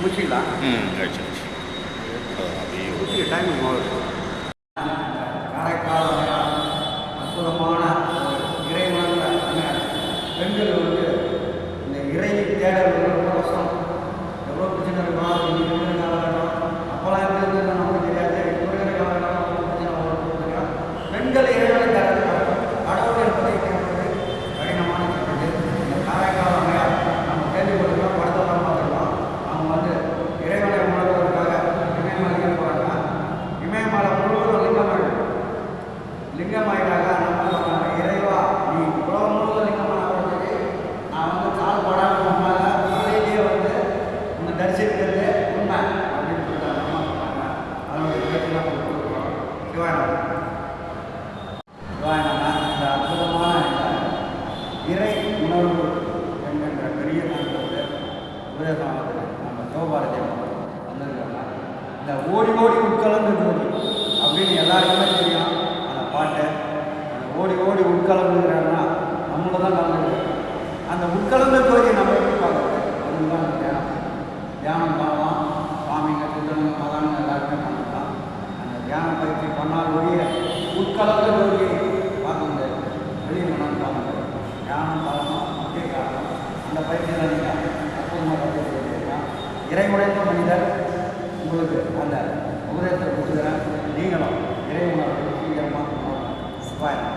முடிச்சிங்களா? ஆயிடுச்சு முடிச்சு டைமிங் ஆகுது. காரைக்கால் அற்புதமான இறைவனங்க பெண்கள் வந்து இந்த இறை தேடல் ரொம்ப கஷ்டம். எவ்வளோ பிரச்சனை இருக்கும் இன்னைக்கு இருக்கிற காலகட்டம். அப்போலாம் எப்படி இருந்தது நமக்கு தெரியாது. இப்போ இருக்கிற காலகட்டம் ரொம்ப பிரச்சனை வரும். பெண்கள் இறைவனை தேடுறது கடவுள் என்பதை கேட்பது கடினமான சொல்றது. இந்த காரைக்கால் அம்மையார் நம்ம கேள்விப்பட்டிருக்கோம், படத்தெல்லாம் பார்த்துருக்கோம். அவங்க வந்து இறைவனை உணர்வதற்காக இமயமலைக்கு போகிறாங்க. இமயமலை முழுவதும் லிங்கமாயிட்டாங்க. நம்ம இறைவா நீ இவ்வளோ முழுவதும் லிங்கமானதுக்கு நான் வந்து கால் படாமல் நம்மளால காலையிலேயே வந்து உன்னை தரிசிக்கிறது உண்மை அப்படின்னு சொல்லிட்டாங்க. அம்மா சொன்னாங்க. அதனுடைய பேச்செல்லாம் கொடுத்துருக்கோம். சிவாயனம் இந்த அற்புதமான இறை உணர்வு என்கின்ற பெரிய நாட்களுக்கு உபதேசமானது நம்ம சிவபாரதி வந்திருக்காங்க. இந்த ஓடி ஓடி உட்கலந்து ஜோதி அப்படின்னு எல்லாருக்குமே தெரியும் அந்த பாட்டை. அந்த ஓடி ஓடி உட்கலந்துங்கிறாங்கன்னா நம்மள தான் கலந்துருக்கோம். அந்த உட்கலந்த ஜோதியை நம்ம எப்படி பார்க்குறது? அதுதான் அந்த தியானம். தியானம் பண்ணலாம். சுவாமிங்க சித்தனுங்க மகானுங்க எல்லாருமே பண்ணலாம். அந்த தியான பயிற்சி பண்ணால் ஒழிய உட்கலந்த ஜோதியை பார்க்க முடியாது. வெளியே மனம் பார்க்க தியானம் காலமாக முக்கிய காரணம். அந்த பயிற்சியில் நீங்கள் அற்புதமாக கற்றுக்கிறீங்க. இறைமுறைந்த மனிதர் உங்களுக்கு அந்த உபதேசத்தை கொடுக்குறேன். நீங்களும் இறைவனோட சீக்கிரமாக சிவாயம்